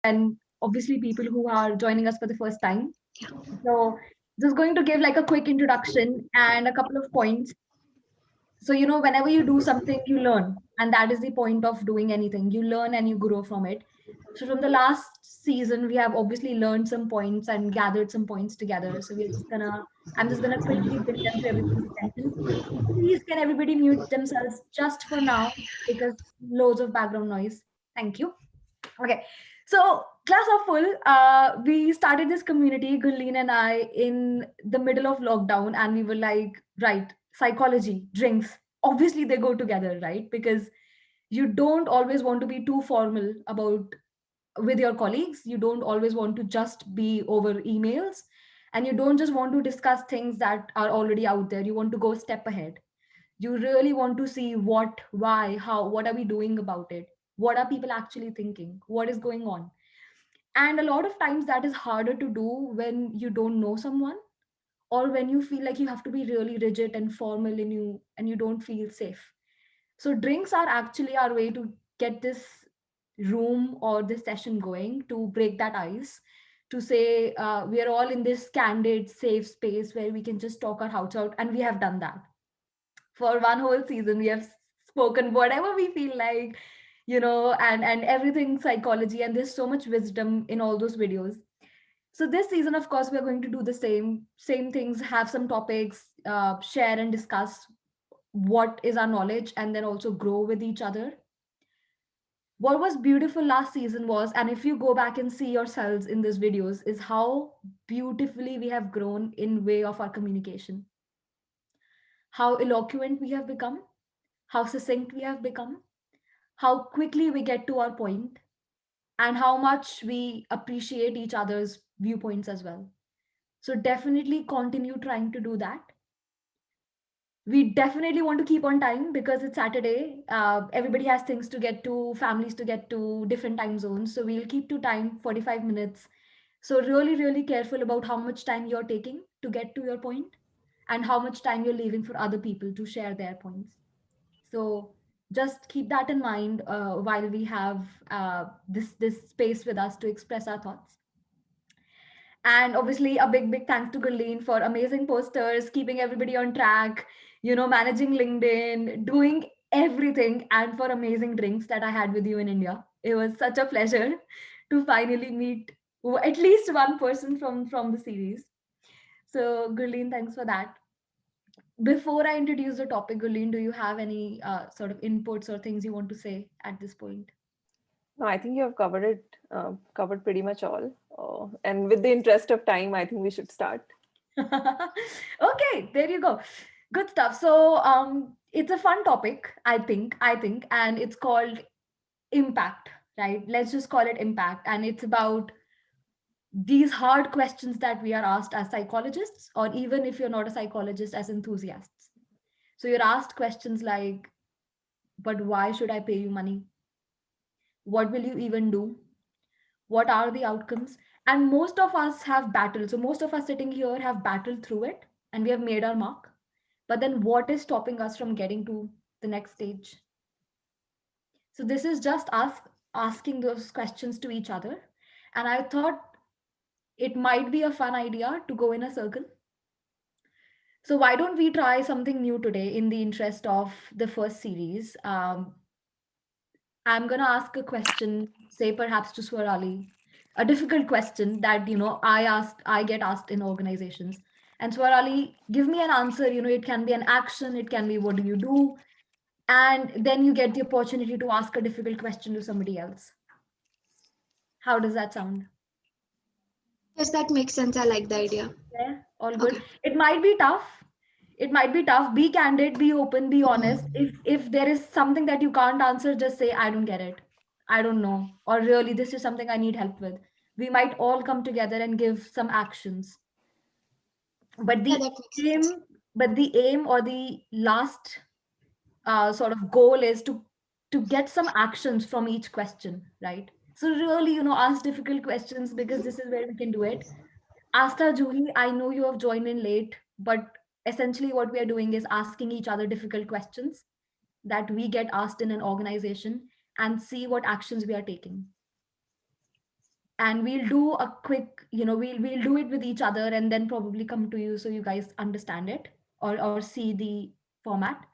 and obviously people who are joining us for the first time. So just going to give like a quick introduction and a couple of points. So, whenever you do something, you learn. And that is the point of doing anything. You learn and you grow from it. So, from the last season, we have obviously learned some points and gathered some points together. So, I'm just gonna quickly bring them to everybody's attention. Please, can everybody mute themselves just for now because loads of background noise. Thank you. Okay. So, class of full, we started this community, Gulleen and I, in the middle of lockdown, and we were like, right, psychology, drinks, obviously they go together, right? Because you don't always want to be too formal about with your colleagues. You don't always want to just be over emails, and you don't just want to discuss things that are already out there. You want to go a step ahead. You really want to see what, why, how, what are we doing about it, what are people actually thinking, what is going on. And a lot of times that is harder to do when you don't know someone, or when you feel like you have to be really rigid and formal and you don't feel safe. So drinks are actually our way to get this room or this session going, to break that ice, to say we are all in this candid safe space where we can just talk our hearts out. And we have done that for one whole season. We have spoken whatever we feel like, and everything psychology, and there's so much wisdom in all those videos. So this season, of course, we're going to do the same things, have some topics, share and discuss what is our knowledge, and then also grow with each other. What was beautiful last season was, and if you go back and see yourselves in these videos, is how beautifully we have grown in way of our communication, how eloquent we have become, how succinct we have become, how quickly we get to our point, and how much we appreciate each other's viewpoints as well. So definitely continue trying to do that. We definitely want to keep on time because it's Saturday. Everybody has things to get to, families to get to, different time zones. So we'll keep to time, 45 minutes. So really, really careful about how much time you're taking to get to your point, and how much time you're leaving for other people to share their points. So just keep that in mind while we have this space with us to express our thoughts. And obviously, a big thanks to Gurleen for amazing posters, keeping everybody on track, managing LinkedIn, doing everything, and for amazing drinks that I had with you in India. It was such a pleasure to finally meet at least one person from the series. So, Gurleen, thanks for that. Before I introduce the topic, Gurleen, do you have any sort of inputs or things you want to say at this point? No, I think you have covered it, covered pretty much all. And with the interest of time, I think we should start. Okay, there you go. Good stuff. So it's a fun topic, I think, and it's called impact, right? Let's just call it impact. And it's about these hard questions that we are asked as psychologists, or even if you're not a psychologist, as enthusiasts. So you're asked questions like, but why should I pay you money? What will you even do? What are the outcomes? And most of us have battled. So most of us sitting here have battled through it, and we have made our mark. But then what is stopping us from getting to the next stage? So this is just us asking those questions to each other. And I thought it might be a fun idea to go in a circle. So why don't we try something new today in the interest of the first series? I'm gonna ask a question, say perhaps to Swarali, a difficult question that I get asked in organizations. And Swarali, give me an answer. It can be an action, it can be what do you do, and then you get the opportunity to ask a difficult question to somebody else. How does that sound? Yes, that makes sense. I like the idea. Yeah, all Okay. good. It might be tough. It might be tough. Be candid, be open, be honest. If there is something that you can't answer, just say I don't get it. I don't know. Or really this is something I need help with. We might all come together and give some actions. But Yeah, the that makes sense. aim, or the last sort of goal is to get some actions from each question, right? So really, ask difficult questions because this is where we can do it. Asta, Juhi, I know you have joined in late, but essentially what we are doing is asking each other difficult questions that we get asked in an organization, and see what actions we are taking. and we'll do a quick, we'll do it with each other and then probably come to you so you guys understand it or see the format.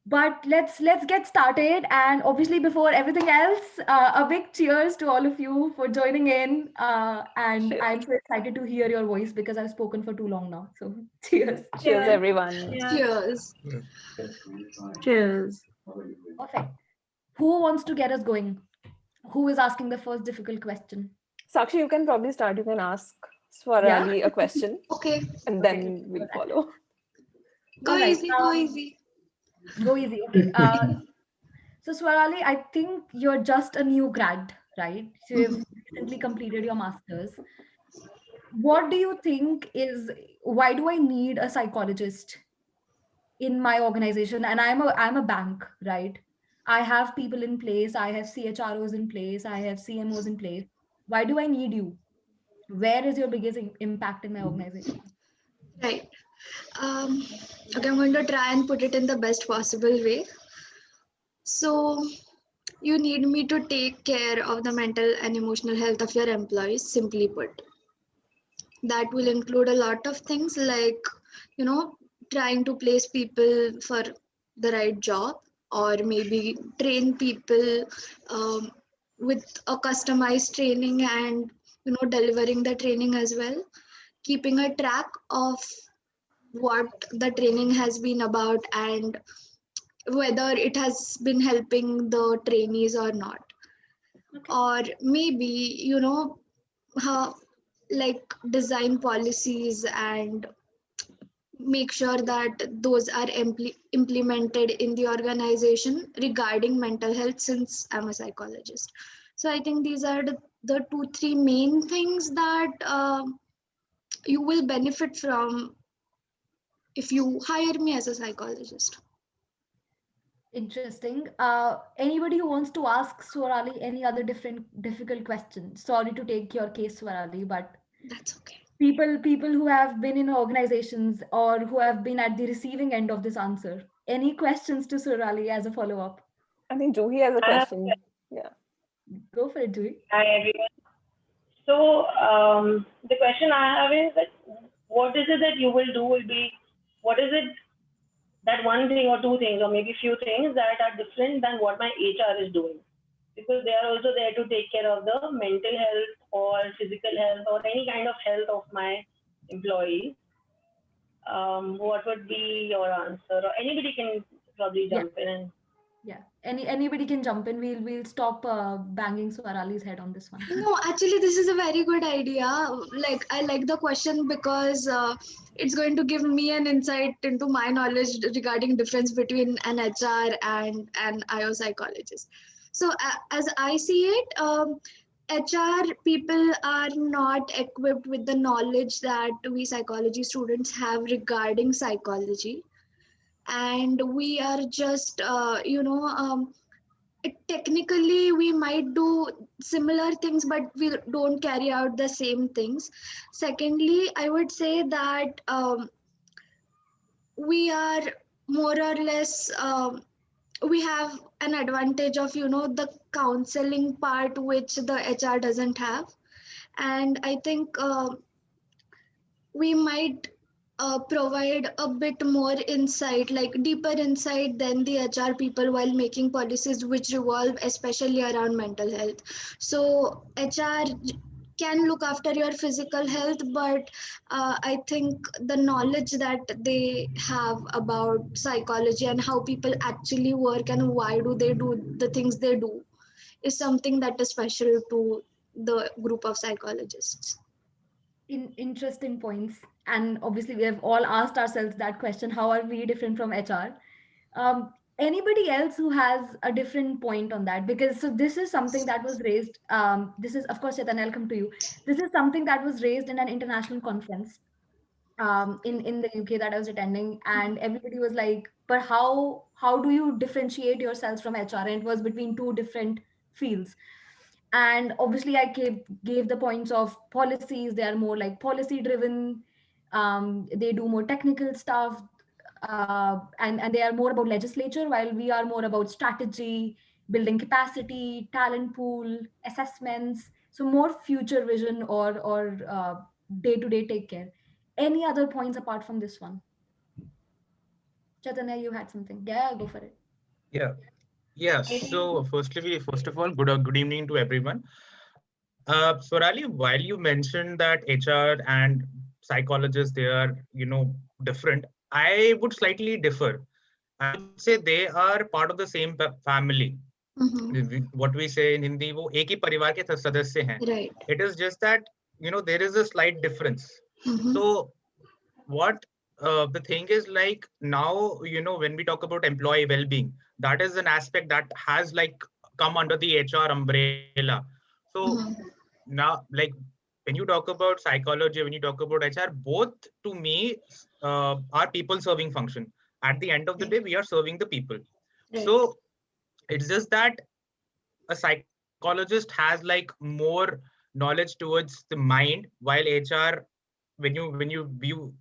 But let's get started, and obviously before everything else, a big cheers to all of you for joining in, and Cheers. I'm so excited to hear your voice because I've spoken for too long now, so cheers. Cheers, everyone. Cheers. Cheers. Perfect. Who wants to get us going? Who is asking the first difficult question? Sakshi, you can probably start. You can ask Swarali a question Okay. and then we'll follow. Go All right, easy. Go easy. Go easy. Okay. So Swarali, I think you're just a new grad, right? So you've recently completed your master's. What do you think is, why do I need a psychologist in my organization? And I'm a bank, right? I have people in place, I have CHROs in place, I have CMOs in place. Why do I need you? Where is your biggest impact in my organization? Right. Okay, I'm going to try and put it in the best possible way. So, you need me to take care of the mental and emotional health of your employees, simply put. That will include a lot of things like, trying to place people for the right job, or maybe train people with a customized training and, delivering the training as well. Keeping a track of what the training has been about and whether it has been helping the trainees or not. Okay. Or maybe, how, like, design policies and make sure that those are implemented in the organization regarding mental health, since I'm a psychologist. So I think these are the 2-3 main things that you will benefit from if you hire me as a psychologist. Interesting. Anybody who wants to ask Swarali any other difficult question? Sorry to take your case, Swarali, but That's okay. people who have been in organizations or who have been at the receiving end of this answer. Any questions to Swarali as a follow-up? I think Juhi has a question. Yeah. Go for it, Juhi. Hi everyone. So the question I have is that what is it that you will do will be, what is it that one thing or two things or maybe few things that are different than what my HR is doing? Because they are also there to take care of the mental health or physical health or any kind of health of my employees. What would be your answer? Or anybody can probably jump in and Yeah. Anybody can jump in. We'll stop banging Swarali's head on this one. No, actually, this is a very good idea. Like, I like the question because it's going to give me an insight into my knowledge regarding difference between an HR and an IO psychologist. So, as I see it, HR people are not equipped with the knowledge that we psychology students have regarding psychology, and we are just, technically we might do similar things but we don't carry out the same things. Secondly, I would say that we are more or less, we have an advantage of, the counseling part which the HR doesn't have. And I think we might provide a bit more insight, like deeper insight than the HR people while making policies which revolve especially around mental health. So HR can look after your physical health, but I think the knowledge that they have about psychology and how people actually work and why do they do the things they do is something that is special to the group of psychologists. Interesting points. And obviously, we have all asked ourselves that question: how are we different from HR? Anybody else who has a different point on that? Because so this is something that was raised. This is, of course, Chetan, I'll come to you. This is something that was raised in an international conference in the UK that I was attending, and everybody was like, "But how do you differentiate yourselves from HR?" And it was between two different fields. And obviously I gave the points of policies. They are more like policy driven. They do more technical stuff, and they are more about legislature, while we are more about strategy, building capacity, talent pool, assessments. So more future vision or day-to-day take care. Any other points apart from this one? Chaitanya, you had something. Yeah, go for it. Yeah. Yeah. I think So first of all, good evening to everyone. Sorali, while you mentioned that HR and psychologists, they are, different, I would slightly differ. I would say they are part of the same family. Mhm. What we say in Hindi, वो एक ही परिवार के सदस्य हैं. Right. It is just that, there is a slight difference. Mhm. So what the thing is, like, now, when we talk about employee well-being, that is an aspect that has like come under the HR umbrella. So Mhm. now, like, when you talk about psychology, when you talk about HR, both to me are people serving function. At the end of the day, we are serving the people. Right. So it's just that a psychologist has like more knowledge towards the mind, while HR, when you view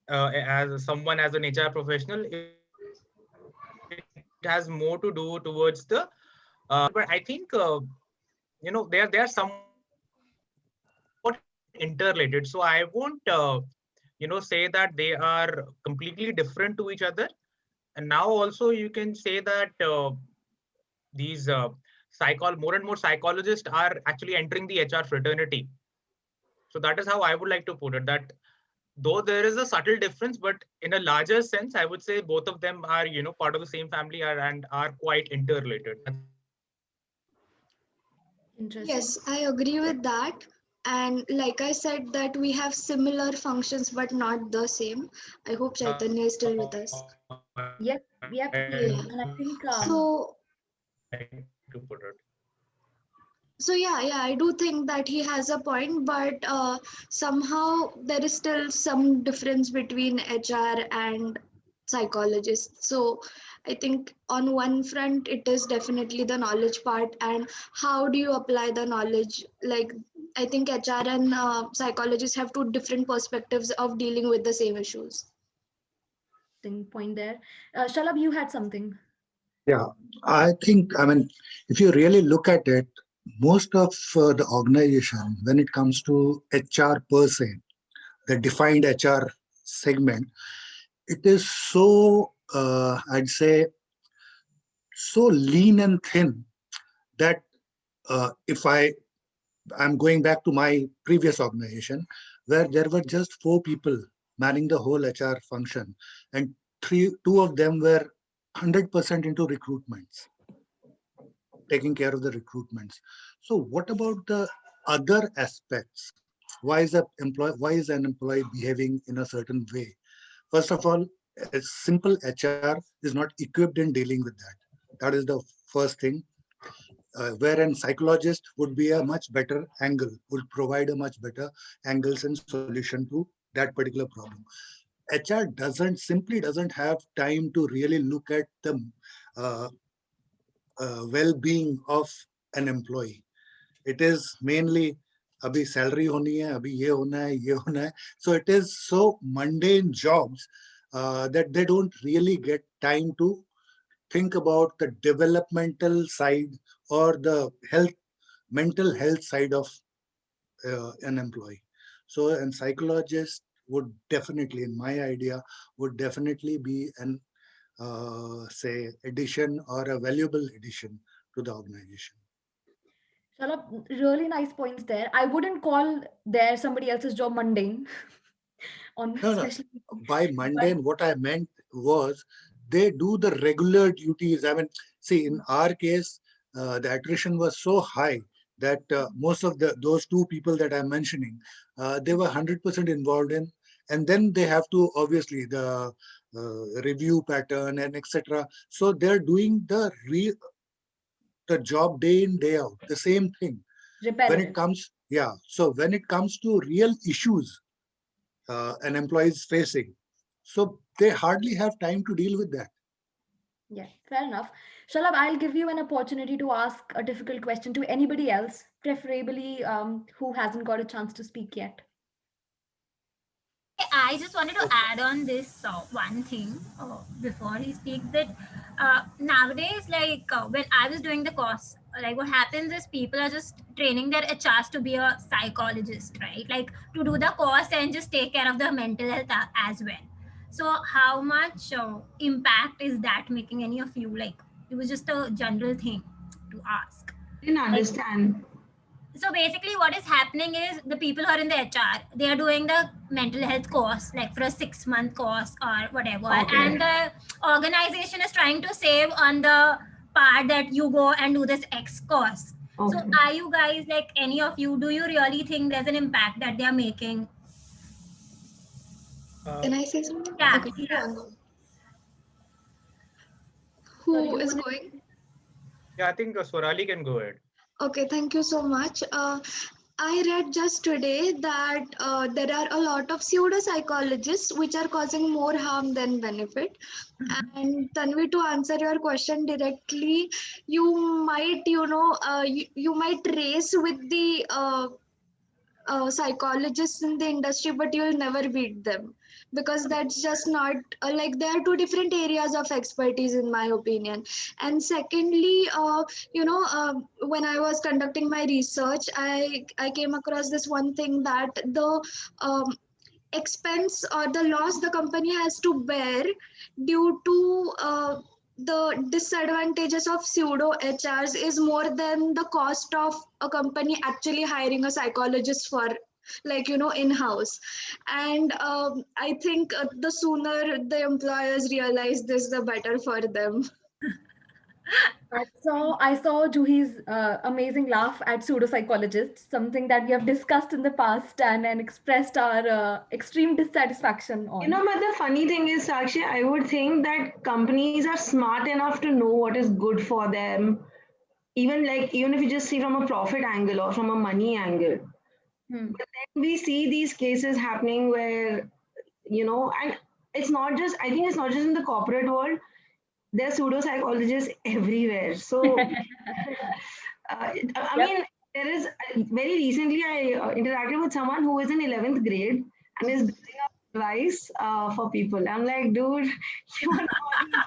as someone as an HR professional, it has more to do towards the but I think they are somewhat interrelated. So I won't say that they are completely different to each other. And now also you can say that these more and more psychologists are actually entering the HR fraternity. So that is how I would like to put it, that though there is a subtle difference, but in a larger sense, I would say both of them are, part of the same family and are quite interrelated. That's how I would like to put it. Interesting. Yes, I agree with that. And like I said, that we have similar functions but not the same. I hope Chaitanya is still with us. Yep, yep. Yeah. And I think So Like to put it. yeah, I do think that he has a point, but somehow there is still some difference between HR and psychologists. So I think on one front, it is definitely the knowledge part, and how do you apply the knowledge? Like, I think HR and psychologists have two different perspectives of dealing with the same issues. point there. Shalab, you had something. Yeah, I think, I mean, if you really look at it, most of the organization, when it comes to HR per se, the defined HR segment, it is so, I'd say, so lean and thin that if I'm going back to my previous organization where there were just 4 people manning the whole HR function, and two of them were 100% into recruitments, taking care of the recruitments. So what about the other aspects? Why is an employee behaving in a certain way? First of all, a simple HR is not equipped in dealing with that. That is the first thing. Wherein psychologist would be a much better angle, would provide a much better angles and solution to that particular problem. HR doesn't have time to really look at the uh, well-being of an employee. It is mainly abhi salary honi hai, abhi ye hona hai. So it is so mundane jobs that they don't really get time to think about the developmental side or the mental health side of an employee. So a psychologist would definitely, in my idea, would definitely be an say addition or a valuable addition to the organization. Shalab, really nice points there. I wouldn't call there somebody else's job mundane, on No, no. especially. By But mundane, what I meant was they do the regular duties. I mean, see, in our case, the attrition was so high that most of those 2 people that I'm mentioning, they were 100% involved in, and then they have to obviously the review pattern and etc. So they're doing the job day in day out, the same thing. When it repetitive. comes, yeah. So when it comes to real issues an employee is facing. So they hardly have time to deal with that. Yeah, fair enough. Shalab, I'll give you an opportunity to ask a difficult question to anybody else, preferably who hasn't got a chance to speak yet. I just wanted to add on this one thing before he speaks that nowadays, like when I was doing the course, like what happens is people are just training their HRs to be a psychologist, right? Like to do the course and just take care of the mental health as well. So how much impact is that making any of you? Like it was just a general thing to ask. Didn't understand. So basically what is happening is the people who are in the HR, they are doing the mental health course like for a 6-month course or whatever, Okay. and the organization is trying to save on the part that you go and do this X course. So Okay. are you guys, like any of you, do you really think there's an impact that they are making? Can I say something? Yeah, Okay. yeah. Who is going? Yeah, I think Swarali can go ahead. Okay, thank you so much. I read just today that there are a lot of pseudo psychologists which are causing more harm than benefit. And Tanvi, to answer your question directly, you might, you might race with the psychologists in the industry, but you'll never beat them because that's just not like there are two different areas of expertise in my opinion. And secondly, when I was conducting my research, I came across this one thing that the expense or the loss the company has to bear due to the disadvantages of pseudo HRs is more than the cost of a company actually hiring a psychologist for, like, in house. And I think the sooner the employers realize this, the better for them. I saw Juhi's amazing laugh at pseudopsychologists, something that we have discussed in the past and expressed our extreme dissatisfaction on. But the funny thing is, Sakshi, I would think that companies are smart enough to know what is good for them. Even if you just see from a profit angle or from a money angle. But then we see these cases happening where, and it's not just, I think it's not just in the corporate world, there are pseudo psychologists everywhere. So, I mean, there is very recently I interacted with someone who is in 11th grade and is giving up advice for people. I'm like, dude, you're not even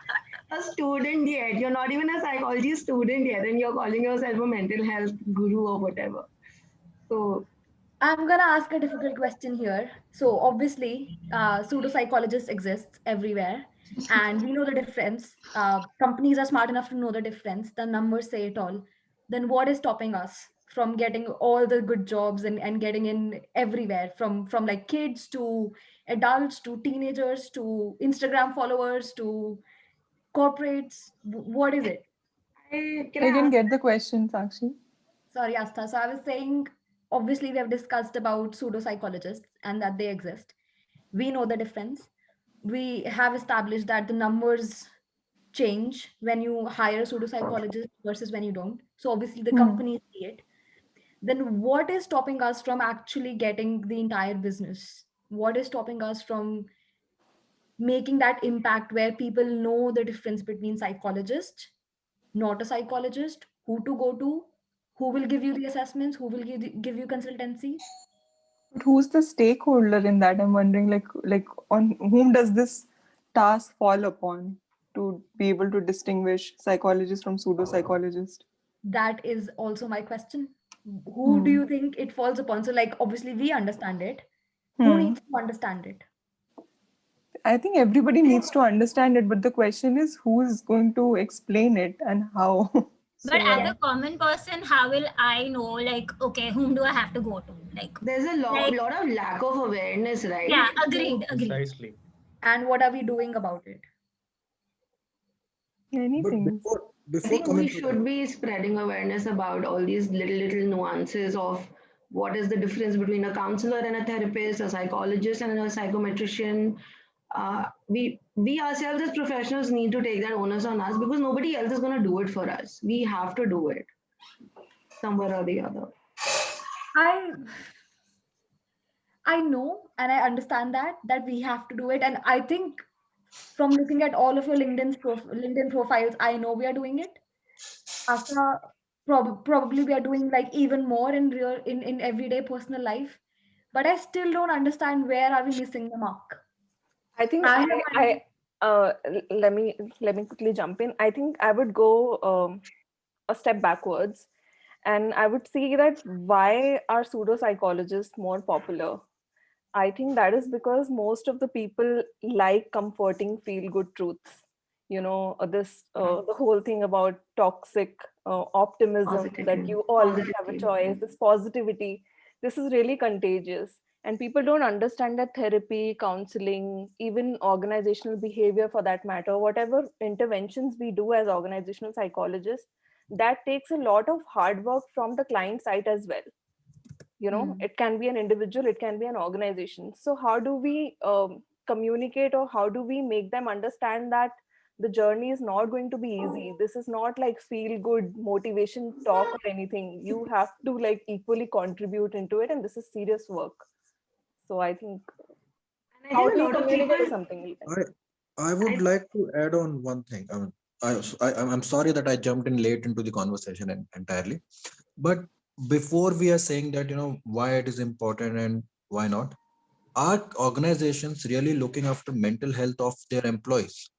a student yet. You're not even a psychology student yet, and you're calling yourself a mental health guru or whatever. So, I'm gonna ask a difficult question here. So obviously, pseudo psychologists exist everywhere, and we know the difference. Companies are smart enough to know the difference. The numbers say it all. Then what is stopping us from getting all the good jobs and getting in everywhere, from like kids to adults to teenagers to Instagram followers to corporates? What is it? I didn't get the question, Sakshi. Sorry, Astha. So I was saying, obviously, we have discussed about pseudo psychologists and that they exist. We know the difference. We have established that the numbers change when you hire a pseudo psychologist versus when you don't. So obviously, the companies see it. Then what is stopping us from actually getting the entire business? What is stopping us from making that impact where people know the difference between psychologist, not a psychologist, who to go to, who will give you the assessments, who will give you consultancy? But who's the stakeholder in that? I'm wondering, like on whom does this task fall upon to be able to distinguish psychologist from pseudo psychologist? That is also my question. Who do you think it falls upon? So, like, obviously, we understand it. Who needs to understand it? I think everybody needs to understand it, but the question is who is going to explain it and how. But as a common person, how will I know, like, okay, whom do I have to go to? Like, there's a lot of lack of awareness, right? Yeah, agreed. Precisely. And what are we doing about it? Anything. I think we should be spreading awareness about all these little nuances of what is the difference between a counselor and a therapist, a psychologist and a psychometrician. We ourselves as professionals need to take that onus on us because nobody else is going to do it for us. We have to do it somewhere or the other. I know and I understand that we have to do it, and I think from looking at all of your LinkedIn profiles, I know we are doing it. After probably we are doing like even more in everyday personal life, but I still don't understand where are we missing the mark. I think let me quickly jump in. I think I would go a step backwards, and I would see that why are pseudo psychologists more popular? I think that is because most of the people like comforting feel good truths. The whole thing about toxic optimism, that you always have a choice, this positivity, this is really contagious. And people don't understand that therapy, counseling, even organizational behavior for that matter, whatever interventions we do as organizational psychologists, that takes a lot of hard work from the client side as well. It can be an individual, it can be an organization. So how do we communicate, or how do we make them understand that the journey is not going to be easy? This is not like feel good motivation talk or anything. You have to like equally contribute into it, and this is serious work. So I think And I how think do a you lot of communicate people, is something we can. I would like to add on one thing. I'm sorry that I jumped in late into the conversation entirely, but before we are saying that, why it is important and why not, are organizations really looking after mental health of their employees?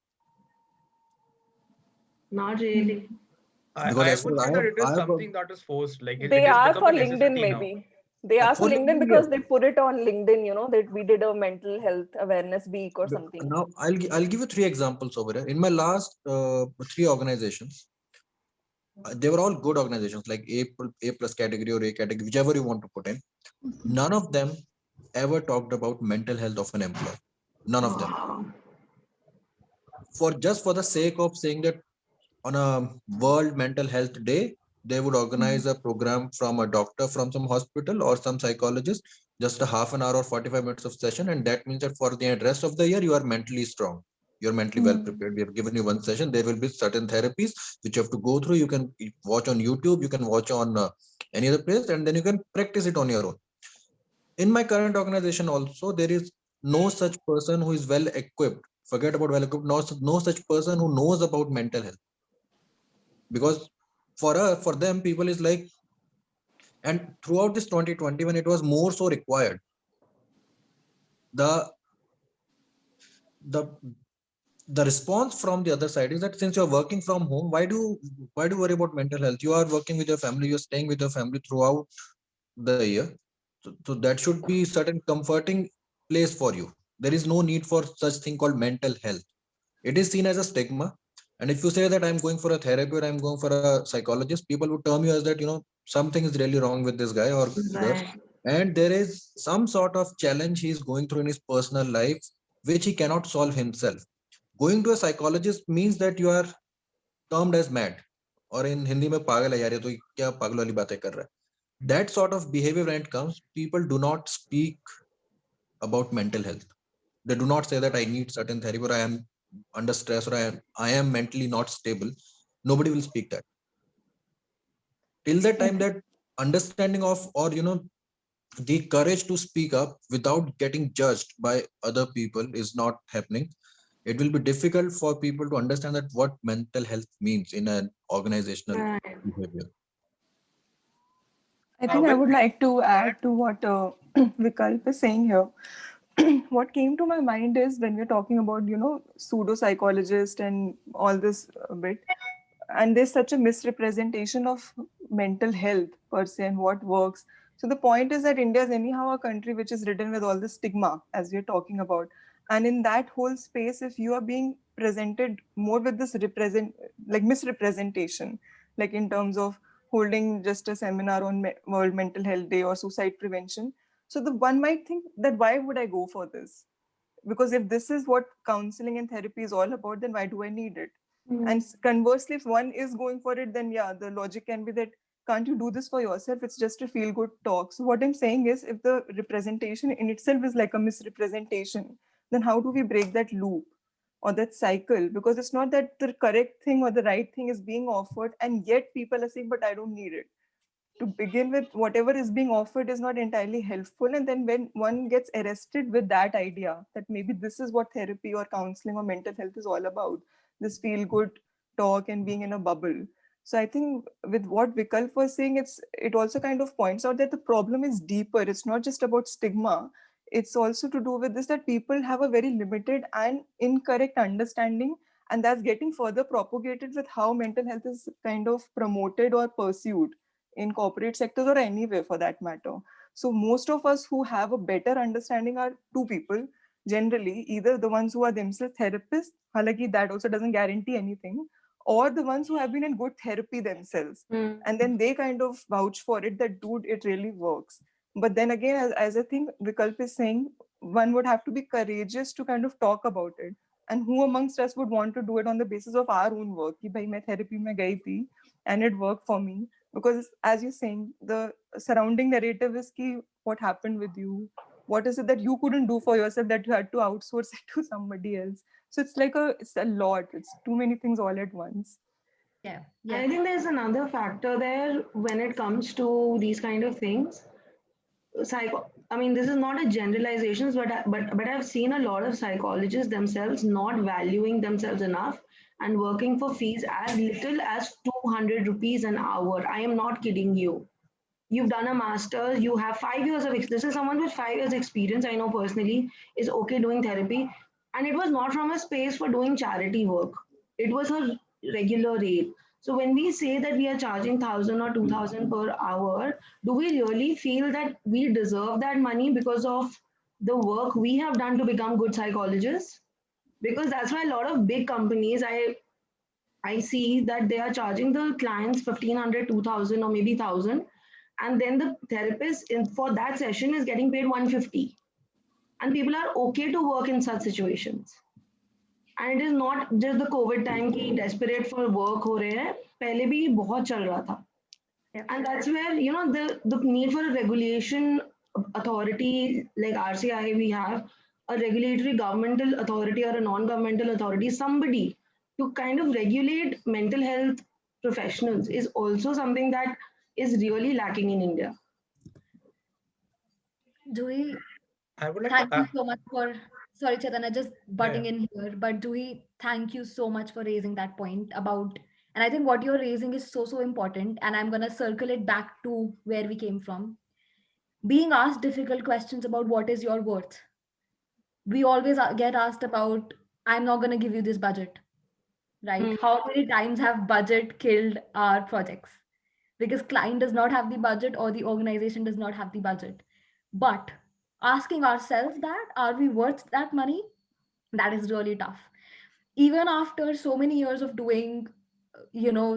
not really. Because I as far would as say that it I is have something that is forced, like it They is are for becoming LinkedIn, necessity now. maybe. They are for for LinkedIn LinkedIn, because yes. they put it on LinkedIn, that we did a mental health awareness week or something. Now I'll give you 3 examples over here. In my last 3 organizations, they were all good organizations, like A plus category or A category, whichever you want to put in. None of them ever talked about mental health of an employee. None of them. Wow. For the sake of saying that on a World Mental Health Day, they would organize a program from a doctor from some hospital or some psychologist, just a half an hour or 45 minutes of session. And that means that for the rest of the year, you are mentally strong. You're mentally well prepared. We have given you one session. There will be certain therapies which you have to go through. You can watch on YouTube, you can watch on any other place, and then you can practice it on your own. In my current organization also, there is no such person who is well equipped. Forget about well equipped. No such person who knows about mental health. Because for them, people is like, and throughout this 2020, when it was more so required, the the the response from the other side is that since you're working from home, why do you worry about mental health? You are working with your family, you're staying with your family throughout the year. So that should be certain comforting place for you. There is no need for such thing called mental health. It is seen as a stigma. And if you say that I'm going for a therapy or I'm going for a psychologist, people would term you as that, something is really wrong with this guy or girl. Right. And there is some sort of challenge he's going through in his personal life, which he cannot solve himself. Going to a psychologist means that you are termed as mad. Or in Hindi mein pagal hai yaar, ye to kya pagal wali baatein kar raha hai. That sort of behavior, when it comes, people do not speak about mental health. They do not say that I need certain therapy, or I am under stress, or I am mentally not stable. Nobody will speak that. Till the time that understanding of, or the courage to speak up without getting judged by other people is not happening, it will be difficult for people to understand that what mental health means in an organizational Right. behavior. I think I Well, would like to add to what Vikalp is saying here. What came to my mind is when we're talking about, pseudo psychologist and all this bit, and there's such a misrepresentation of mental health per se and what works. So the point is that India is anyhow a country which is ridden with all the stigma, as we're talking about. And in that whole space, if you are being presented more with this misrepresentation, like in terms of holding just a seminar on World Mental Health Day or suicide prevention, so the one might think that why would I go for this? Because if this is what counseling and therapy is all about, then why do I need it? And conversely, if one is going for it, then yeah, the logic can be that can't you do this for yourself? It's just a feel good talk. So what I'm saying is, if the representation in itself is like a misrepresentation, then how do we break that loop or that cycle? Because it's not that the correct thing or the right thing is being offered, and yet people are saying, but I don't need it. To begin with, whatever is being offered is not entirely helpful. And then when one gets arrested with that idea that maybe this is what therapy or counseling or mental health is all about, this feel good talk and being in a bubble. So I think with what Vikalp was saying, it also kind of points out that the problem is deeper. It's not just about stigma. It's also to do with this, that people have a very limited and incorrect understanding And that's getting further propagated with how mental health is kind of promoted or pursued in corporate sectors or anywhere for that matter. So most of us who have a better understanding are two people, generally, either the ones who are themselves therapists, halaki that also doesn't guarantee anything, or the ones who have been in good therapy themselves. And then they kind of vouch for it that, dude, it really works. But then again, as I think Vikalp is saying, one would have to be courageous to kind of talk about it. And who amongst us would want to do it on the basis of our own work? Ki bhai main therapy mein gayi thi and it worked for me. Because as you're saying, the surrounding narrative is ki what happened with you? What is it that you couldn't do for yourself that you had to outsource it to somebody else? So it's like it's a lot. It's too many things all at once. Yeah. I think there's another factor there when it comes to these kind of things. I mean, this is not a generalization, but I've seen a lot of psychologists themselves not valuing themselves enough and working for fees as little as 200 rupees an hour. I am not kidding you. You've done a master's, you have 5 years of this is someone with 5 years experience, I know personally, is okay doing therapy. And it was not from a space for doing charity work. It was a regular rate. So when we say that we are charging 1,000 or 2,000 per hour, do we really feel that we deserve that money because of the work we have done to become good psychologists? Because that's why a lot of big companies, I see that they are charging the clients 1,500, 2,000 or maybe 1,000. And then the therapist for that session is getting paid 150. And people are okay to work in such situations. And it is not just the COVID time ki desperate for work ho rahe hai, pehle bhi bahut chal raha tha. And that's where, you know, the need for a regulation authority like RCI, we have a regulatory governmental authority or a non-governmental authority, somebody to kind of regulate mental health professionals is also something that is really lacking in India. Dewey, I would like thank to you so much for, sorry Chaitanya, just butting yeah. in here, but Dewey, thank you so much for raising that point about, and I think what you're raising is so important, and I'm going to circle it back to where we came from. Being asked difficult questions about what is your worth. We always get asked about, I'm not going to give you this budget, right? How many times have budget killed our projects? Because client does not have the budget or the organization does not have the budget. But asking ourselves that, are we worth that money? That is really tough. Even after so many years of doing,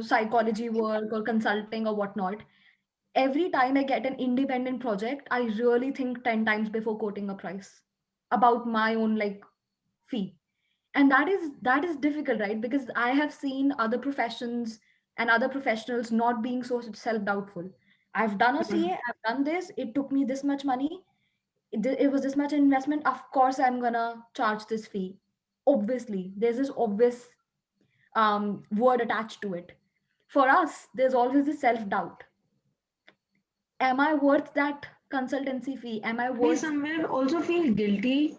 psychology work or consulting or whatnot, every time I get an independent project, I really think 10 times before quoting a price about my own fee. And that is difficult, right? Because I have seen other professions and other professionals not being so self-doubtful. I've done a CA, I've done this, it took me this much money, it was this much investment, of course I'm gonna charge this fee. Obviously there's this obvious word attached to it. For us there's always this self-doubt. Am I worth that consultancy fee? Am I We worth somewhere also feel guilty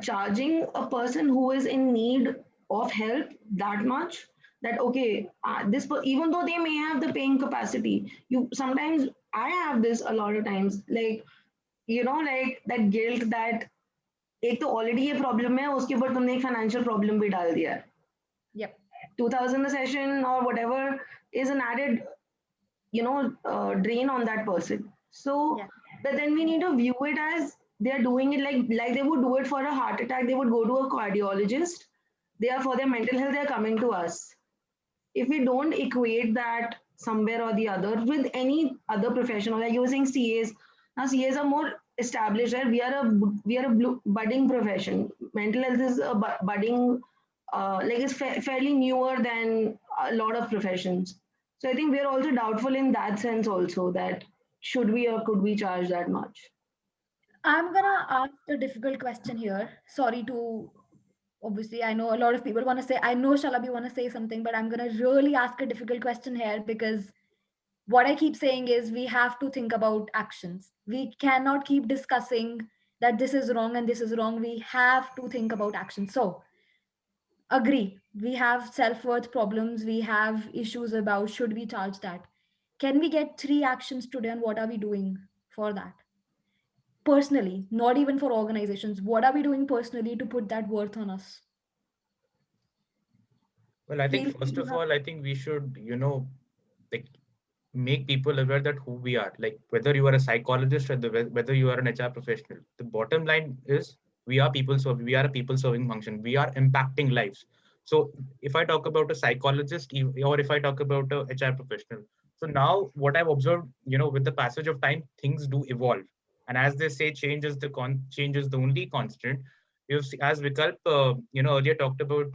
charging a person who is in need of help that much, that okay, even though they may have the paying capacity, you sometimes, I have this a lot of times, like, you know, like that guilt that एक तो already ये problem है, उसके ऊपर तुमने एक financial problem भी डाल दिया है. Yep. 2000 a session or whatever is an added, drain on that person. So but then we need to view it as they're doing it like they would do it for a heart attack, they would go to a cardiologist, they are for their mental health, they're coming to us. If we don't equate that somewhere or the other with any other profession, like you were saying CAs, now CAs are more established, right? We are a budding profession. Mental health is a budding, it's fairly newer than a lot of professions. So I think we're also doubtful in that sense also, that should we or could we charge that much? I'm gonna ask a difficult question here. Sorry to, obviously, I know a lot of people want to say, I know Shalabi want to say something, but I'm gonna really ask a difficult question here because what I keep saying is we have to think about actions. We cannot keep discussing that this is wrong and this is wrong. We have to think about action. So, agree, we have self-worth problems. We have issues about should we charge that? Can we get 3 actions today and what are we doing for that? Personally, not even for organizations, what are we doing personally to put that worth on us? Well, I think Maybe first you of have. all, I think we should, like make people aware that who we are. Like whether you are a psychologist or whether you are an HR professional, the bottom line is we are people. So we are a people serving function. We are impacting lives. So if I talk about a psychologist or if I talk about a HR professional, so now what I've observed, with the passage of time, things do evolve. And as they say, change is the only constant. As Vikalp, earlier talked about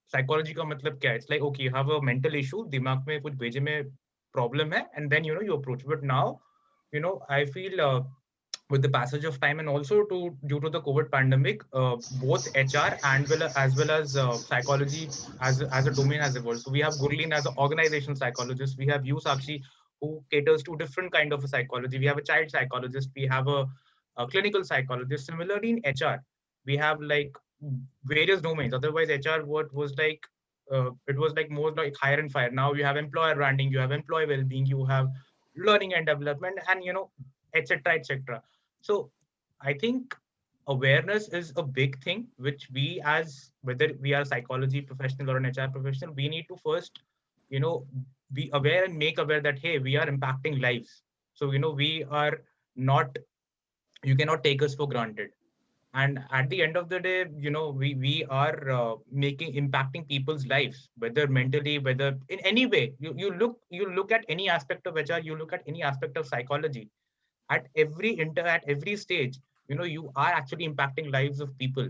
psychology का मतलब क्या है? It's like, okay, you have a mental issue, दिमाग में कुछ भेजे में problem hai, and then you approach. But now I feel with the passage of time and also due to the COVID pandemic, both HR and as well as psychology as a domain has evolved. So we have Gurleen as an organizational psychologist, we have you Sakshi, who caters to different kind of a psychology, we have a child psychologist, we have a clinical psychologist. Similarly in HR we have like various domains. Otherwise HR what was like, it was like more like hire and fire. Now you have employer branding, you have employee well-being, you have learning and development, and etc etc. So I think awareness is a big thing which we, as whether we are a psychology professional or an HR professional, we need to first you know be aware and make aware that hey, we are impacting lives. So we are not, you cannot take us for granted. And at the end of the day, we are making impacting people's lives, whether mentally, whether in any way. You look at any aspect of HR, you look at any aspect of psychology, at every stage, you are actually impacting lives of people.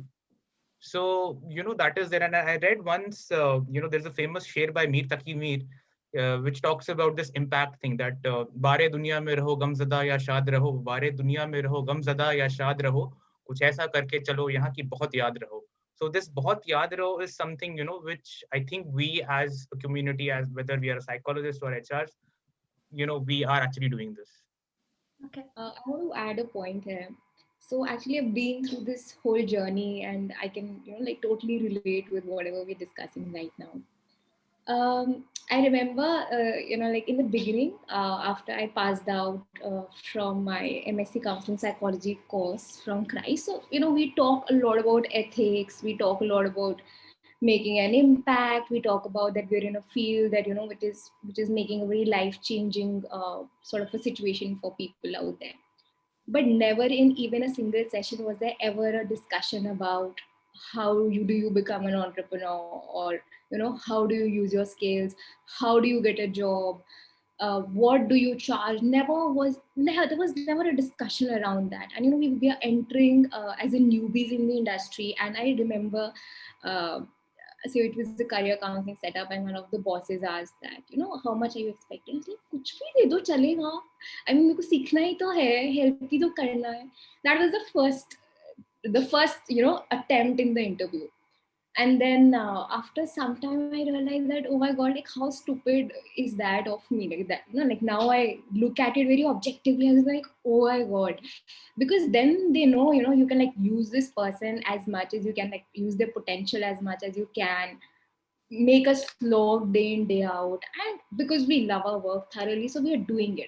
So that is there. And I read once, there's a famous share by Mir Taqi Mir, which talks about this impact thing, that बारे दुनिया में रहो गमज़दा या शाद रहो, बारे दुनिया में रहो गमज़दा या शाद रहो, कुछ ऐसा करके चलो यहाँ की बहुत याद रहो. So this बहुत याद रहो is something which I think we as a community, as whether we are a psychologist or HRs, we are actually doing this. Okay. I want to add a point here. So actually, I've been through this whole journey, and I can, like totally relate with whatever we're discussing right now. I remember, like in the beginning, after I passed out from my MSc Counseling Psychology course from Christ. So, we talk a lot about ethics, we talk a lot about making an impact, we talk about that we're in a field that, which is making a very life-changing sort of a situation for people out there. But never in even a single session was there ever a discussion about how you become an entrepreneur, or how do you use your skills, how do you get a job, what do you charge. There was never a discussion around that. And we are entering as a newbies in the industry. And I remember, so it was the career counseling setup, and one of the bosses asked that, how much are you expecting? I was like, कुछ भी दे दो चलेगा. I mean, मेरे को सीखना ही तो है, help ही तो करना है. That was the first attempt in the interview. And then after some time I realized that, oh my god, like how stupid is that of me, like that, like now I look at it very objectively. I was like, oh my god, because then they know, you can like use this person as much as you can, like use their potential as much as you can, make us slog day in day out, and because we love our work thoroughly, so we are doing it.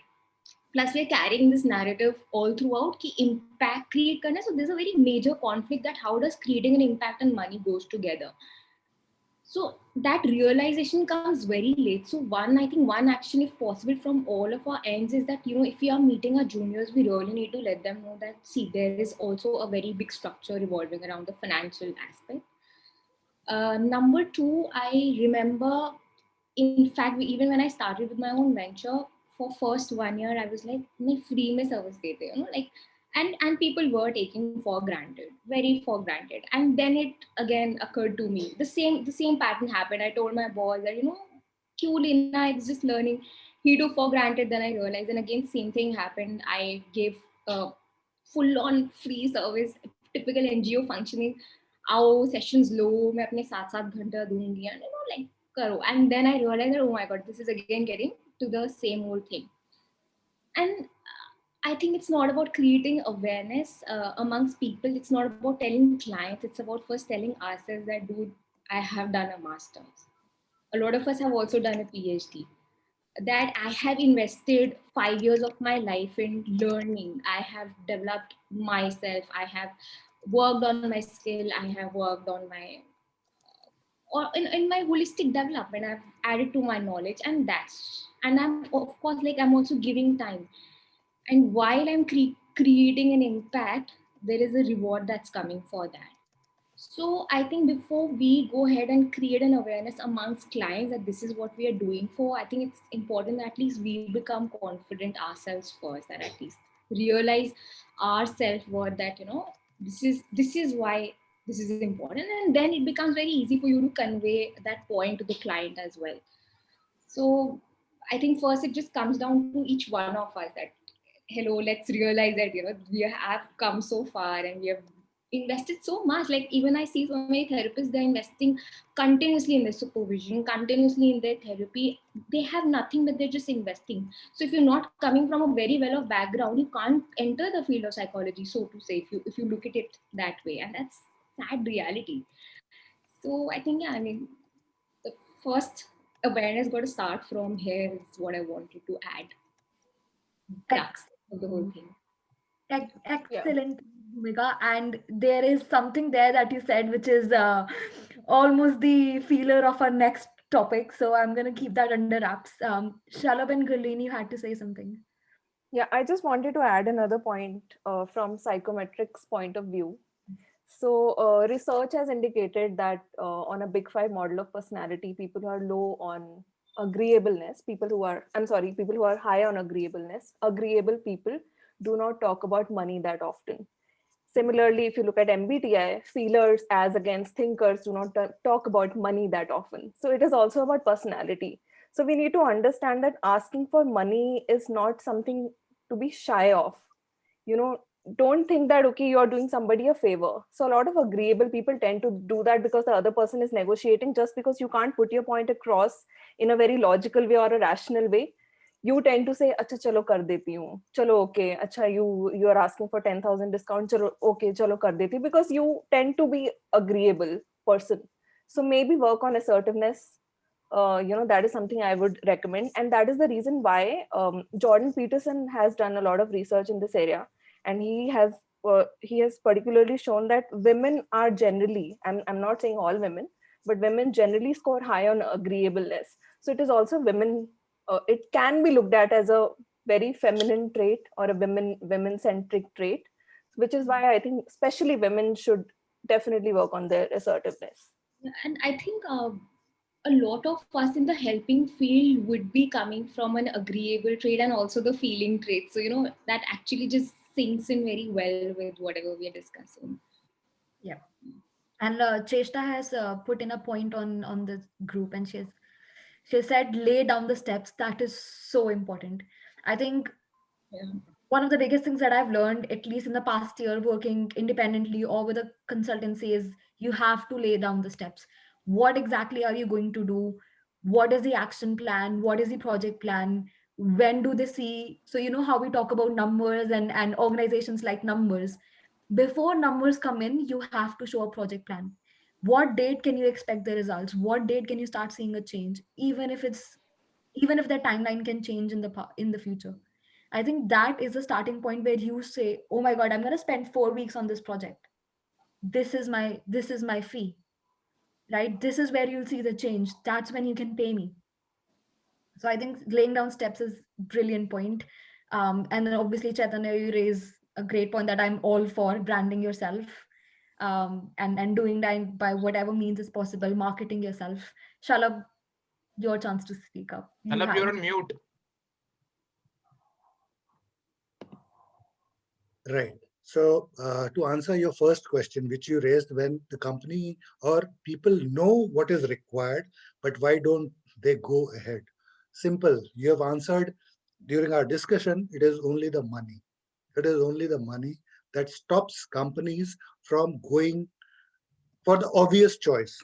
Plus we're carrying this narrative all throughout ki impact create karna. So there's a very major conflict that how does creating an impact and money goes together. So that realization comes very late. So I think one action, if possible, from all of our ends is that, if we are meeting our juniors, we really need to let them know that, see, there is also a very big structure revolving around the financial aspect. Number two, I remember, in fact, even when I started with my own venture, for first 1 year, I was like, "मैं free में service देते," like, and people were taking for granted, very for granted. And then it again occurred to me, the same pattern happened. I told my boss that, क्यों लेना, it's just learning. He took for granted. Then I realized, and again, same thing happened. I gave full-on free service, typical NGO functioning. आओ sessions लो, मैं अपने 7-7 घंटा दूंगी, and like karo. And then I realized that, oh my god, this is again getting to the same old thing. And I think it's not about creating awareness amongst people. It's not about telling clients. It's about first telling ourselves that, dude, I have done a master's. A lot of us have also done a PhD. That I have invested 5 years of my life in learning. I have developed myself. I have worked on my skill. I have worked on my or in my holistic development, I've added to my knowledge, and I'm of course like I'm also giving time. And while I'm creating an impact, there is a reward that's coming for that. So I think before we go ahead and create an awareness amongst clients that this is what we are doing for, I think it's important that at least we become confident ourselves first, and at least realize our self-worth, that this is why this is important, and then it becomes very easy for you to convey that point to the client as well. So I think first it just comes down to each one of us that, hello, let's realize that we have come so far and we have invested so much. Like even I see so many therapists, they're investing continuously in their supervision, continuously in their therapy. They have nothing, but they're just investing. So if you're not coming from a very well of background, you can't enter the field of psychology, so to say, if you look at it that way. And that's sad reality. So I think, yeah, I mean, the first awareness got to start from here is what I wanted to add. Crux of the whole thing. Excellent, Bhumika. And there is something there that you said, which is almost the feeler of our next topic. So I'm going to keep that under wraps. Shalabh and Gurleen, you had to say something. Yeah, I just wanted to add another point from psychometrics point of view. So research has indicated that on a Big Five model of personality, people who are low on agreeableness, people who are high on agreeableness, agreeable people do not talk about money that often. Similarly, if you look at MBTI, feelers as against thinkers do not talk about money that often. So it is also about personality. So we need to understand that asking for money is not something to be shy of. Don't think that, okay, you're doing somebody a favor. So a lot of agreeable people tend to do that because the other person is negotiating. Just because you can't put your point across in a very logical way or a rational way, you tend to say, acha chalo kar deti hu, chalo okay, acha you are asking for 10,000 discount, chalo okay, chalo kar deti, because you tend to be agreeable person. So maybe work on assertiveness. That is something I would recommend, and that is the reason why Jordan Peterson has done a lot of research in this area, and he has particularly shown that women are generally, I'm not saying all women, but women generally score high on agreeableness. So it is also women, it can be looked at as a very feminine trait or a women centric trait, which is why I think especially women should definitely work on their assertiveness. And I think a lot of us in the helping field would be coming from an agreeable trait and also the feeling trait. So, that actually just sinks in very well with whatever we are discussing. Yeah. And Cheshta has put in a point on the group, and she said, lay down the steps. That is so important. I think one of the biggest things that I've learned, at least in the past year, working independently or with a consultancy, is you have to lay down the steps. What exactly are you going to do? What is the action plan? What is the project plan? When do they see? So, how we talk about numbers and organizations like numbers. Before numbers come in, you have to show a project plan. What date can you expect the results? What date can you start seeing a change? Even if the timeline can change in the future. I think that is the starting point where you say, oh my God, I'm going to spend 4 weeks on this project. This is my fee, right? This is where you'll see the change. That's when you can pay me. So I think laying down steps is brilliant point. And then obviously, Chaitanya, you raise a great point that I'm all for branding yourself, and doing that by whatever means is possible, marketing yourself. Shalabh, your chance to speak up. Shalabh, you're on mute. Right. So to answer your first question, which you raised, when the company or people know what is required, but why don't they go ahead? Simple. You have answered during our discussion. It is only the money. It is only the money that stops companies from going for the obvious choice.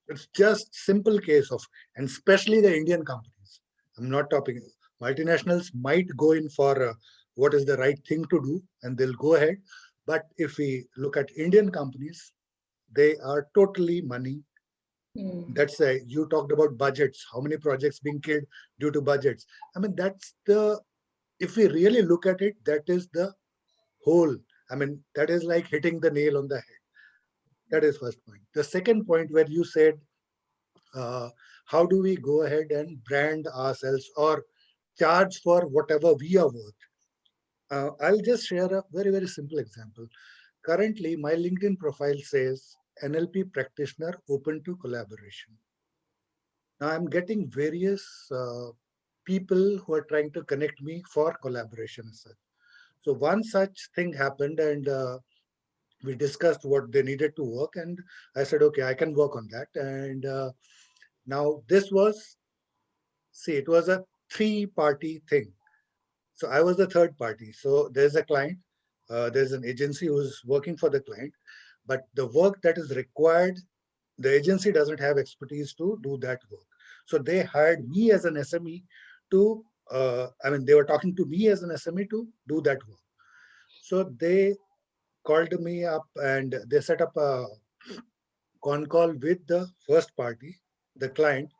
It's just simple case of, and especially the Indian companies. I'm not talking multinationals might go in for what is the right thing to do, and they'll go ahead. But if we look at Indian companies, they are totally money. That's you talked about budgets, how many projects being killed due to budgets. I mean, if we really look at it, that is the whole. I mean, that is like hitting the nail on the head. That is first point. The second point where you said, how do we go ahead and brand ourselves or charge for whatever we are worth? I'll just share a very, very simple example. Currently, my LinkedIn profile says NLP practitioner open to collaboration. Now I'm getting various people who are trying to connect me for collaboration as such. So one such thing happened, and we discussed what they needed to work, and I said, okay, I can work on that. And now this was, see, it was a three-party thing. So I was the third party. So there's a client, there's an agency who's working for the client, but the work that is required, the agency doesn't have expertise to do that work. So they hired me as an SME to, they were talking to me as an SME to do that work. So they called me up and they set up a con call with the first party, the client,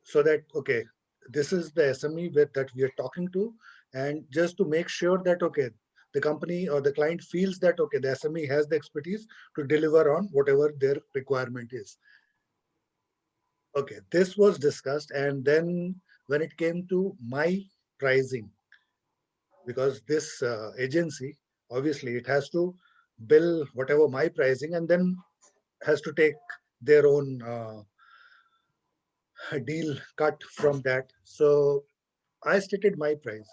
so that, okay, this is the SME that we are talking to, and just to make sure that, okay, the company or the client feels that, okay, the SME has the expertise to deliver on whatever their requirement is. Okay, this was discussed, and then when it came to my pricing, because this agency, obviously it has to bill whatever my pricing and then has to take their own deal cut from that. So I stated my price,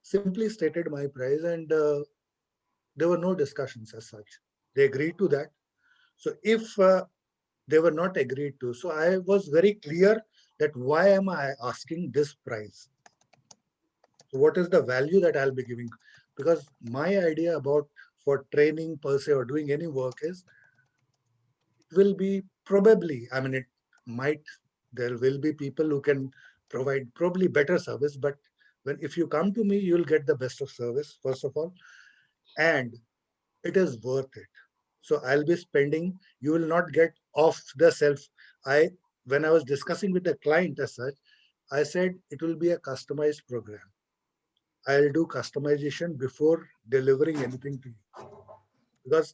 simply stated my price, and there were no discussions as such. They agreed to that. So if they were not agreed to, so I was very clear that why am I asking this price? So what is the value that I'll be giving? Because my idea about for training per se or doing any work is, it will be probably, it might, there will be people who can provide probably better service, but if you come to me, you'll get the best of service, first of all, and it is worth it. So I'll be spending, you will not get off the shelf. When I was discussing with the client as such, I said it will be a customized program. I'll do customization before delivering anything to you. Because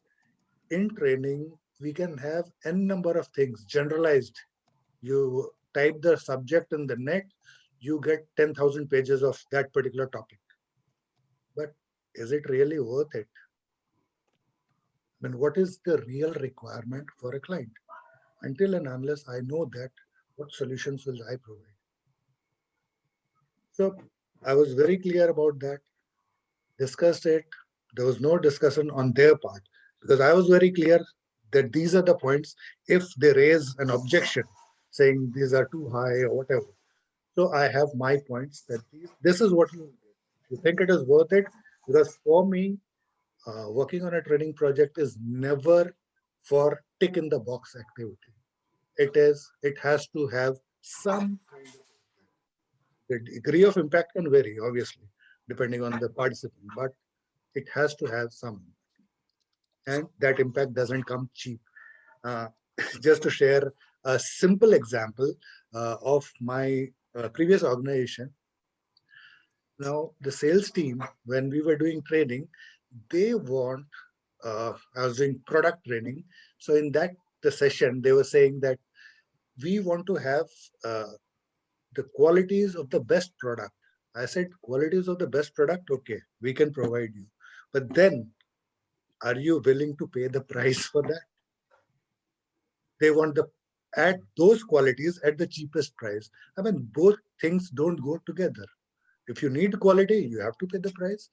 in training, we can have n number of things generalized. You type the subject in the net, you get 10,000 pages of that particular topic. But is it really worth it? What is the real requirement for a client? Until and unless I know that, what solutions will I provide? So I was very clear about that, discussed it. There was no discussion on their part because I was very clear that these are the points. If they raise an objection saying these are too high or whatever, so I have my points that this is what you think it is worth it. Because for me, working on a training project is never for tick in the box activity. It has to have some kind of, the degree of impact can vary, obviously, depending on the participant, but it has to have some. And that impact doesn't come cheap. Just to share a simple example of my previous organization. Now, the sales team, when we were doing training, they want, I was doing product training. So in the session, they were saying that we want to have the qualities of the best product. I said, qualities of the best product, okay, we can provide you. But then, are you willing to pay the price for that? They want at those qualities at the cheapest price. Both things don't go together. If you need quality, you have to pay the price.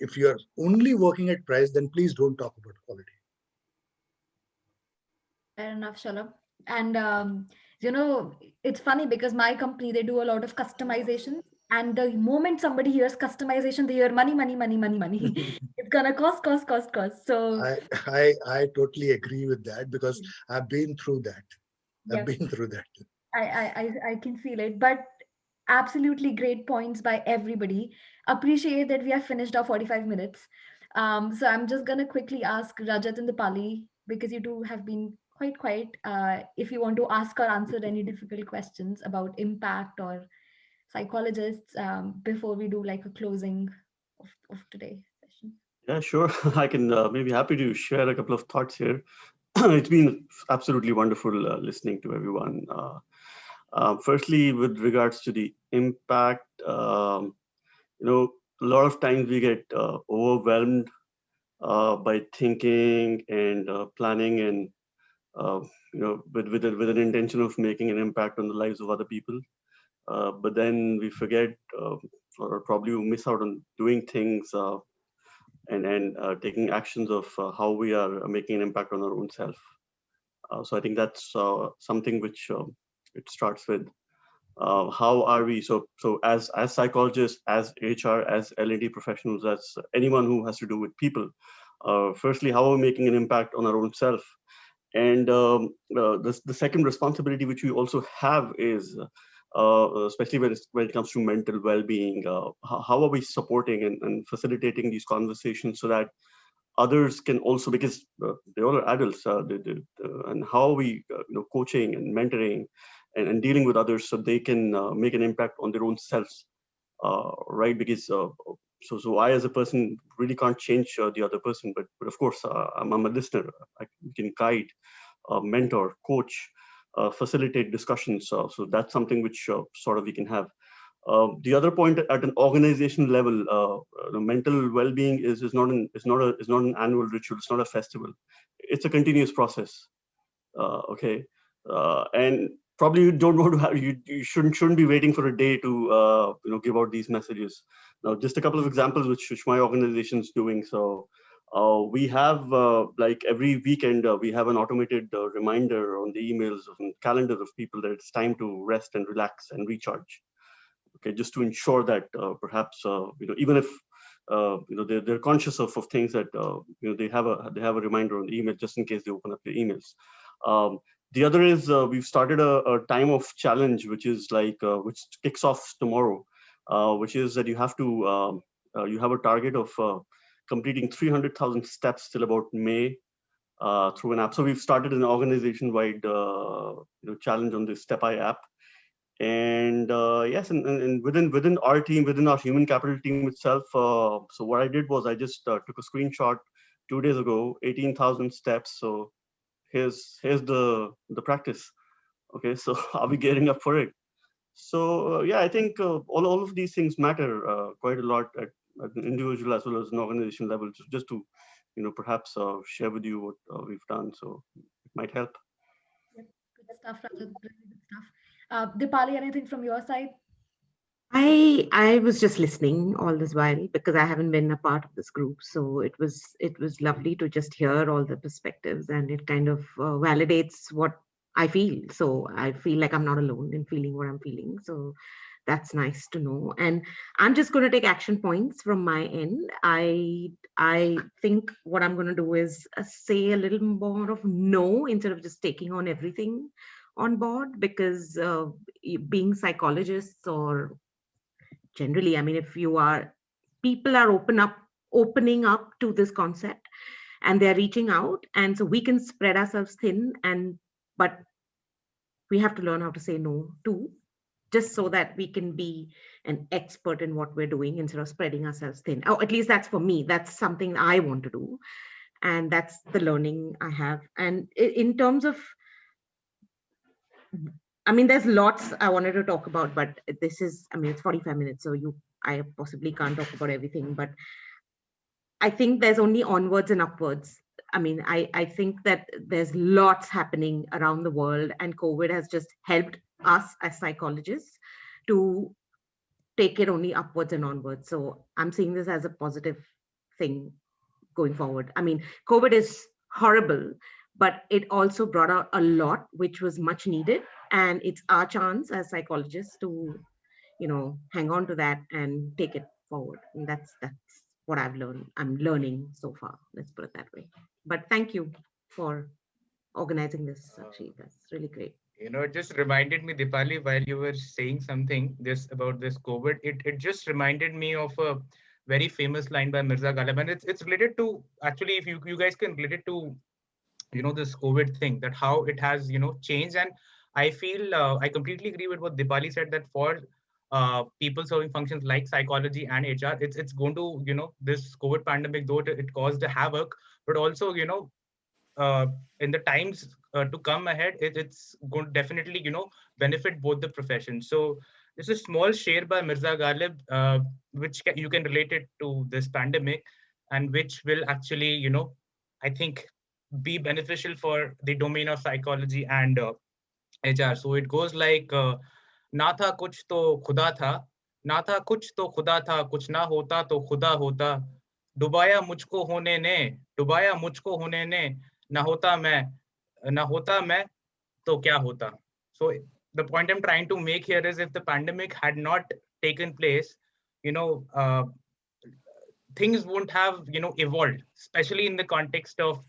If you're only working at price, then please don't talk about quality. Fair enough, Shalabh. And it's funny because my company, they do a lot of customization. And the moment somebody hears customization, they hear money, money, money, money, money. It's gonna cost. So I totally agree with that because I've been through that. I've been through that. I can feel it. But absolutely great points by everybody. Appreciate that we have finished our 45 minutes. So I'm just gonna quickly ask Rajat and Dipali, because you two have been quite quiet, if you want to ask or answer any difficult questions about impact or psychologists before we do like a closing of today's session. Yeah, sure. I can maybe happy to share a couple of thoughts here. it's been absolutely wonderful listening to everyone. Firstly, with regards to the impact, you know, a lot of times we get overwhelmed by thinking and planning and you know, with an intention of making an impact on the lives of other people. But then we forget, or probably we miss out on doing things and taking actions of how we are making an impact on our own self. So I think that's something which it starts with. How are we? So as psychologists, as HR, as L&D professionals, as anyone who has to do with people, firstly, how are we making an impact on our own self? And the second responsibility which we also have is, especially when it comes to mental well-being, how are we supporting and facilitating these conversations so that others can also, because they all are adults, and how are we you know, coaching and mentoring and dealing with others so they can make an impact on their own selves, right? Because so I as a person really can't change the other person, but of course I'm a listener. I can guide, mentor, coach, facilitate discussions. So that's something which sort of we can have. The other point, at an organization level, the mental well-being is not an annual ritual. It's not a festival. It's a continuous process. Okay, and probably you don't want to have, you shouldn't be waiting for a day to you know, give out these messages. Now, just a couple of examples which my organization is doing. So we have like every weekend we have an automated reminder on the emails and calendars of people that it's time to rest and relax and recharge. Okay, just to ensure that perhaps you know, even if you know, they're conscious of things that you know, they have a reminder on the email just in case they open up the emails. The other is we've started a time of challenge, which is like which kicks off tomorrow, which is that you have to you have a target of completing 300,000 steps till about May through an app. So we've started an organization-wide you know, challenge on the StepEye app. And yes, and within our team, within our human capital team itself, so what I did was I just took a screenshot 2 days ago, 18,000 steps. So here's the practice. Okay, so are we gearing up for it? So yeah, I think all of these things matter quite a lot at an individual as well as an organization level. Just to, you know, perhaps share with you what we've done, so it might help. Yep, good stuff, Rajat. Really good stuff. Dipali, anything from your side? I was just listening all this while because I haven't been a part of this group, so it was lovely to just hear all the perspectives, and it kind of validates what I feel. So I feel like I'm not alone in feeling what I'm feeling. So that's nice to know. And I'm just going to take action points from my end. I think what I'm going to do is say a little more of no instead of just taking on everything on board, because being psychologists, or generally, I mean, if you are, people are opening up to this concept and they're reaching out, and so we can spread ourselves thin, but we have to learn how to say no too, just so that we can be an expert in what we're doing instead of spreading ourselves thin. Or at least that's for me, that's something I want to do, and that's the learning I have. And in terms of, I mean, there's lots I wanted to talk about, but this is, I mean, it's 45 minutes, so I possibly can't talk about everything, but I think there's only onwards and upwards. I mean, I think that there's lots happening around the world, and COVID has just helped us as psychologists to take it only upwards and onwards. So I'm seeing this as a positive thing going forward. I mean, COVID is horrible, but it also brought out a lot, which was much needed. And it's our chance as psychologists to, you know, hang on to that and take it forward. And that's what I've learned. I'm learning so far. Let's put it that way. But thank you for organizing this, Sakshi. That's really great. You know, it just reminded me, Dipali, while you were saying something about this COVID, it just reminded me of a very famous line by Mirza Ghalib, and it's related to, actually, if you guys can relate it to, you know, this COVID thing, that how it has, you know, changed. And I feel I completely agree with what Dipali said, that for people serving functions like psychology and HR, it's going to, you know, this COVID pandemic, though it caused a havoc, but also, you know, in the times to come ahead, it's going to definitely, benefit both the professions. So this is a small share by Mirza Ghalib, which you can relate it to this pandemic, and which will actually, I think, be beneficial for the domain of psychology and HR. So it goes like, ना था कुछ तो खुदा था, ना था कुछ तो खुदा था, कुछ ना होता तो खुदा होता, डुबाया मुझको होने ने, डुबाया मुझको होने ने, ना होता मैं तो क्या होता. So the point I'm trying to make here is, if the pandemic had not taken place, things won't have evolved, especially in the context of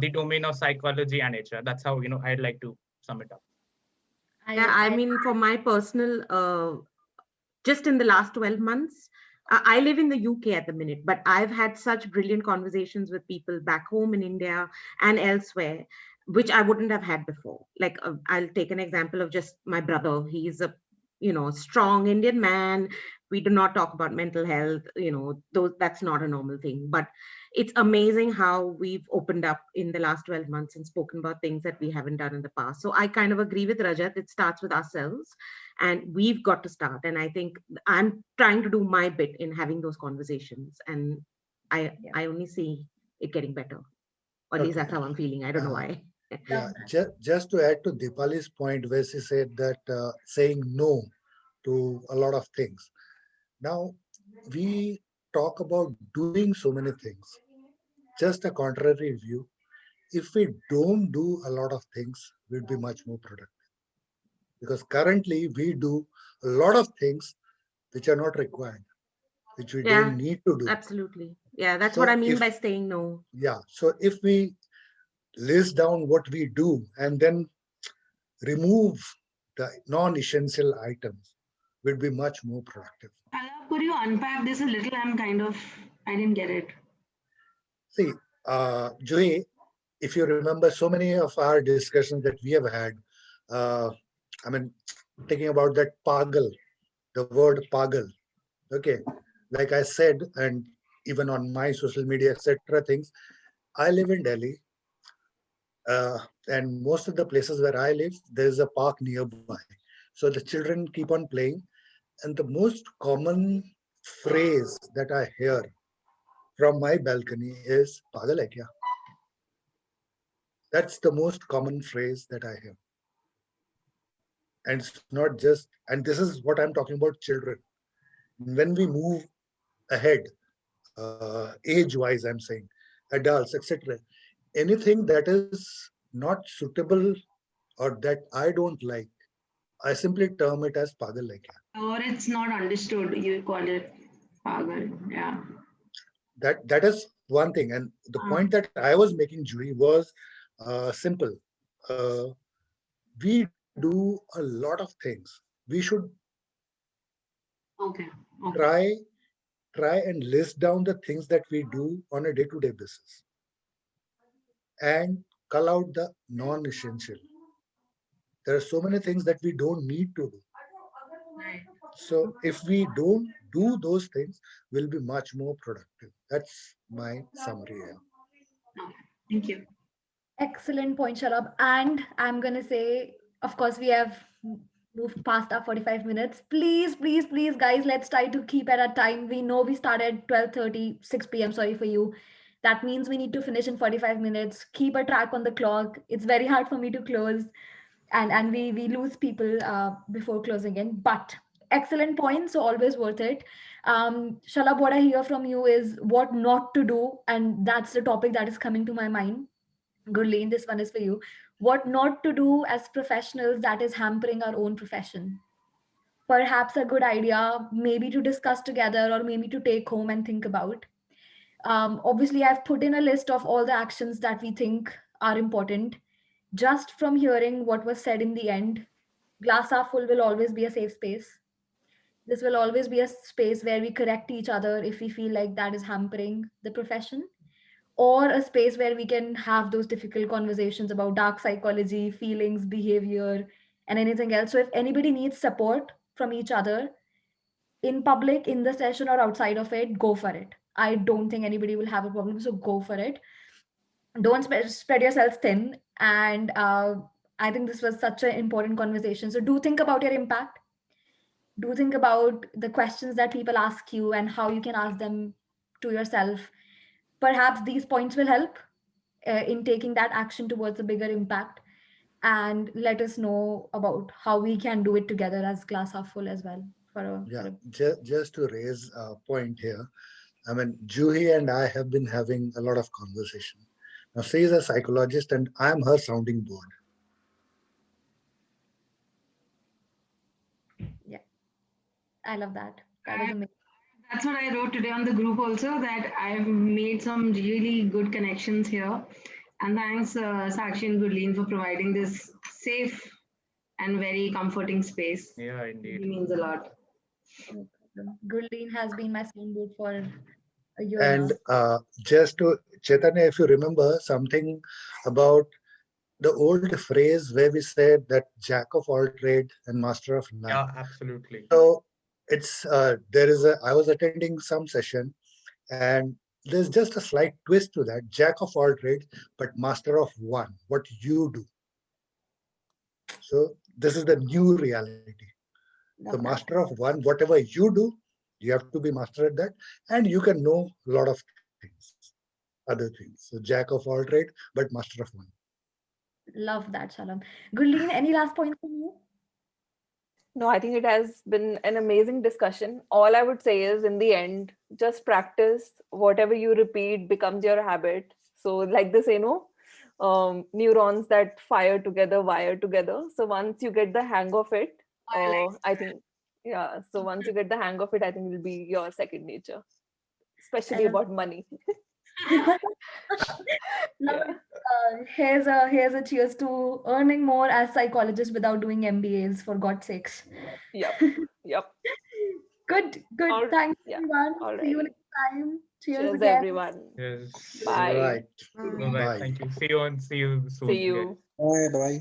the domain of psychology and HR. That's how I'd like to sum it up. Yeah, I mean, for my personal, just in the last 12 months, I live in the UK at the minute, but I've had such brilliant conversations with people back home in India and elsewhere, which I wouldn't have had before. Like, I'll take an example of just my brother. He's a, strong Indian man. We do not talk about mental health, that's not a normal thing. But it's amazing how we've opened up in the last 12 months and spoken about things that we haven't done in the past. So I kind of agree with Rajat. It starts with ourselves, and we've got to start. And I think I'm trying to do my bit in having those conversations, and I only see it getting better. Or at least that's how I'm feeling. I don't know why. Yeah, just to add to Dipali's point, where she said that saying no to a lot of things. Now, we talk about doing so many things. Just a contrary view. If we don't do a lot of things, we'll be much more productive. Because currently we do a lot of things which are not required, which we don't need to do. Absolutely. Yeah, that's what I mean by saying no. Yeah. So if we list down what we do and then remove the non-essential items, we'll be much more productive. Could you unpack this a little? I didn't get it. See, Joy, if you remember so many of our discussions that we have had, thinking about that pagal, the word pagal, okay, like I said, and even on my social media, etc. things, I live in Delhi, and most of the places where I live, there's a park nearby. So the children keep on playing, and the most common phrase that I hear from my balcony is "Pagal hai kya?" That's the most common phrase that I hear. And it's not just, and this is what I'm talking about, children. When we move ahead, age-wise, I'm saying, adults, etc., anything that is not suitable or that I don't like, I simply term it as pagal hai kya. Or it's not understood, you call it pagal. Yeah. That is one thing. And the point that I was making, Julie, was simple. We do a lot of things. We should try and list down the things that we do on a day-to-day basis and cull out the non-essential. There are so many things that we don't need to do. So if we don't do those things, we'll be much more productive. That's my summary here. Thank you. Excellent point, Shalabh. And I'm going to say, of course, we have moved past our 45 minutes. Please, guys, let's try to keep at our time. We know we started 12:30, 6 p.m. Sorry for you. That means we need to finish in 45 minutes. Keep a track on the clock. It's very hard for me to close. And we lose people before closing in. But excellent point. So always worth it. Shalabh, what I hear from you is what not to do. And that's the topic that is coming to my mind. Gurleen, this one is for you. What not to do as professionals that is hampering our own profession? Perhaps a good idea, maybe to discuss together or maybe to take home and think about. Obviously, I've put in a list of all the actions that we think are important. Just from hearing what was said in the end, glass half full will always be a safe space. This will always be a space where we correct each other if we feel like that is hampering the profession, or a space where we can have those difficult conversations about dark psychology, feelings, behavior, and anything else. So if anybody needs support from each other in public, in the session, or outside of it, go for it. I don't think anybody will have a problem, so go for it. don't spread yourself thin. And I think this was such an important conversation. So do think about your impact. Do think about the questions that people ask you and how you can ask them to yourself. Perhaps these points will help in taking that action towards a bigger impact. And let us know about how we can do it together as Glass Half Full as well. Yeah, just to raise a point here. I mean, Juhi and I have been having a lot of conversation. Now, she is a psychologist and I'm her sounding board. Yeah, I love that. That was amazing. That's what I wrote today on the group also, that I've made some really good connections here. And thanks, Sakshi and Gurleen, for providing this safe and very comforting space. Yeah, indeed. It means a lot. Gurleen has been my soundboard for a year And now. just to, Chaitanya, if you remember something about the old phrase where we said that jack of all trade and master of none. Yeah, absolutely. So it's, I was attending some session and there's just a slight twist to that, jack of all trades, but master of one, what you do. So this is the new reality. The master of one, whatever you do, you have to be master at that, and you can know a lot of things, other things. So jack of all trade, but master of one. Love that, Shalom. Gurleen, any last points from you? No, I think it has been an amazing discussion. All I would say is, in the end, just practice. Whatever you repeat becomes your habit. So like this, neurons that fire together, wire together. So once you get the hang of it, I think, yeah. So once you get the hang of it, I think it will be your second nature, especially about money. Yeah. Here's a cheers to earning more as psychologists without doing MBAs, for God's sakes. Yep. Good. Thanks, everyone. See you next time. Cheers again. Everyone. Yes. Bye. Right. Bye. Thank you. See you soon. See you. Bye.